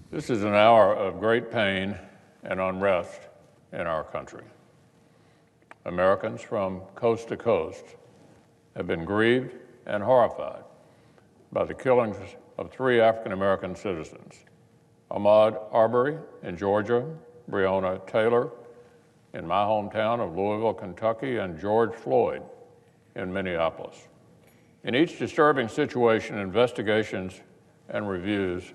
This is an hour of great pain and unrest in our country. Americans from coast to coast have been grieved and horrified by the killings of 3 African-American citizens, Ahmaud Arbery in Georgia, Breonna Taylor in my hometown of Louisville, Kentucky, and George Floyd in Minneapolis. In each disturbing situation, investigations and reviews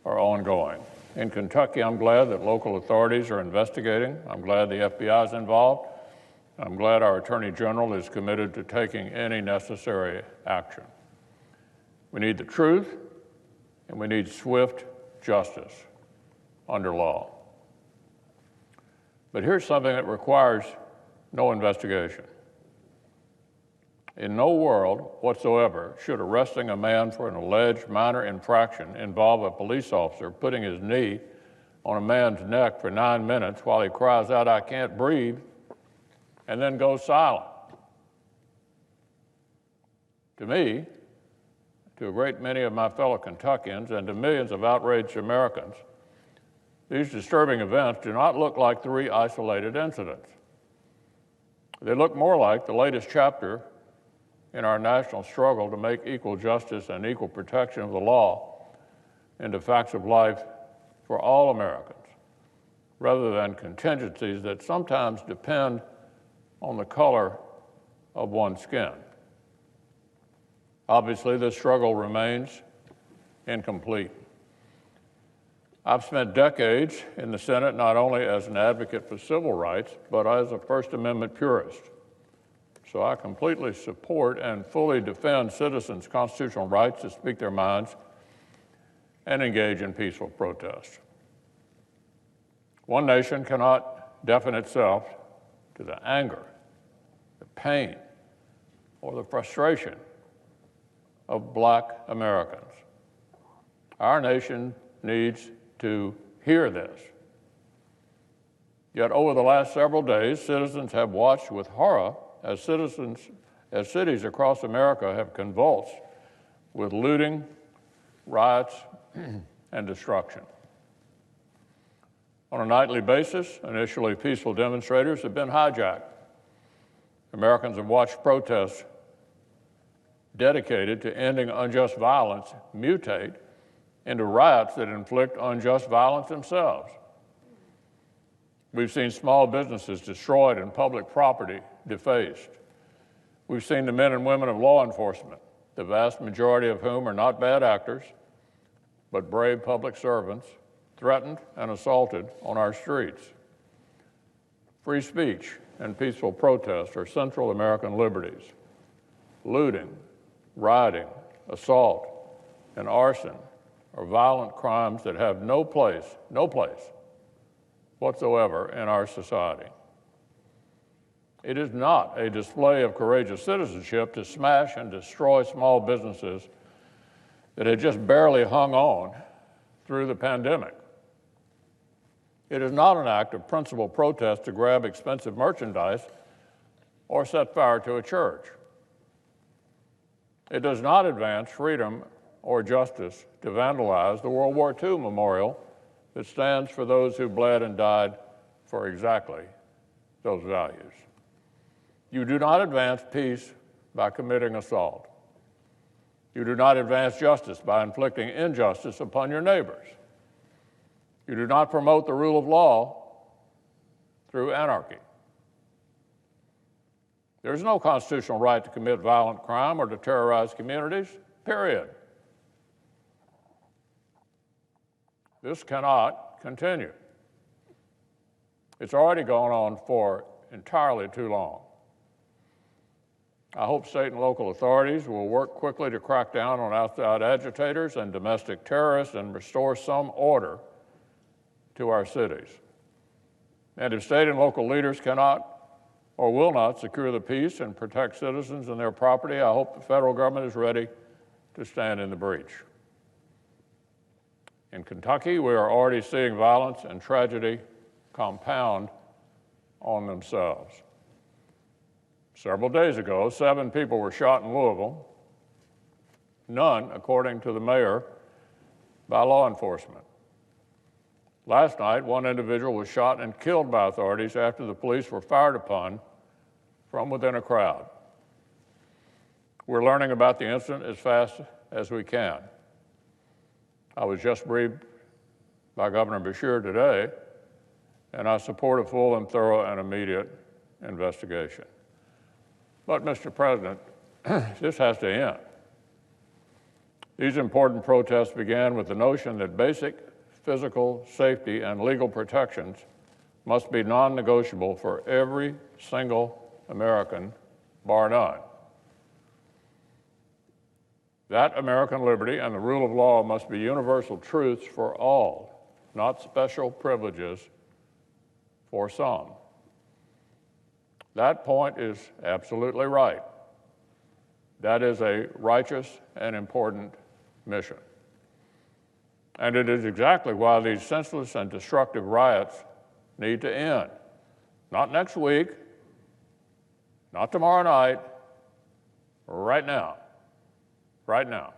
are ongoing. In Kentucky, I'm glad that local authorities are investigating. I'm glad the FBI is involved. I'm glad our Attorney General is committed to taking any necessary action. We need the truth, and we need swift justice under law. But here's something that requires no investigation. In no world whatsoever should arresting a man for an alleged minor infraction involve a police officer putting his knee on a man's neck for 9 minutes while he cries out, "I can't breathe," and then goes silent. To me, to a great many of my fellow Kentuckians, and to millions of outraged Americans, these disturbing events do not look like 3 isolated incidents. They look more like the latest chapter in our national struggle to make equal justice and equal protection of the law into facts of life for all Americans, rather than contingencies that sometimes depend on the color of one's skin. Obviously, this struggle remains incomplete. I've spent decades in the Senate not only as an advocate for civil rights, but as a First Amendment purist. So I completely support and fully defend citizens' constitutional rights to speak their minds and engage in peaceful protest. One nation cannot deafen itself to the anger, the pain, or the frustration of Black Americans. Our nation needs to hear this. Yet over the last several days, citizens have watched with horror as cities across America have convulsed with looting, riots, and destruction. On a nightly basis, initially peaceful demonstrators have been hijacked. Americans have watched protests dedicated to ending unjust violence mutate into riots that inflict unjust violence themselves. We've seen small businesses destroyed and public property defaced. We've seen the men and women of law enforcement, the vast majority of whom are not bad actors, but brave public servants, threatened and assaulted on our streets. Free speech and peaceful protest are central American liberties. Looting, rioting, assault, and arson are violent crimes that have no place whatsoever in our society. It is not a display of courageous citizenship to smash and destroy small businesses that had just barely hung on through the pandemic. It is not an act of principled protest to grab expensive merchandise or set fire to a church. It does not advance freedom or justice to vandalize the World War II memorial that stands for those who bled and died for exactly those values. You do not advance peace by committing assault. You do not advance justice by inflicting injustice upon your neighbors. You do not promote the rule of law through anarchy. There is no constitutional right to commit violent crime or to terrorize communities, period. This cannot continue. It's already gone on for entirely too long. I hope state and local authorities will work quickly to crack down on outside agitators and domestic terrorists and restore some order to our cities. And if state and local leaders cannot or will not secure the peace and protect citizens and their property, I hope the federal government is ready to stand in the breach. In Kentucky, we are already seeing violence and tragedy compound on themselves. Several days ago, 7 people were shot in Louisville, none, according to the mayor, by law enforcement. Last night, one individual was shot and killed by authorities after the police were fired upon from within a crowd. We're learning about the incident as fast as we can. I was just briefed by Governor Beshear today, and I support a full and thorough and immediate investigation. But, Mr. President, this has to end. These important protests began with the notion that basic physical safety and legal protections must be non-negotiable for every single American, bar none. That American liberty and the rule of law must be universal truths for all, not special privileges for some. That point is absolutely right. That is a righteous and important mission. And it is exactly why these senseless and destructive riots need to end. Not next week, not tomorrow night, right now. Right now.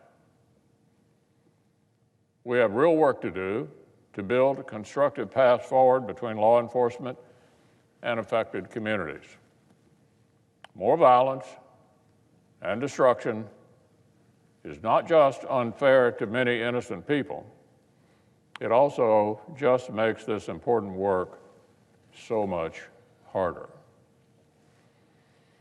We have real work to do to build constructive paths forward between law enforcement and affected communities. More violence and destruction is not just unfair to many innocent people, it also just makes this important work so much harder.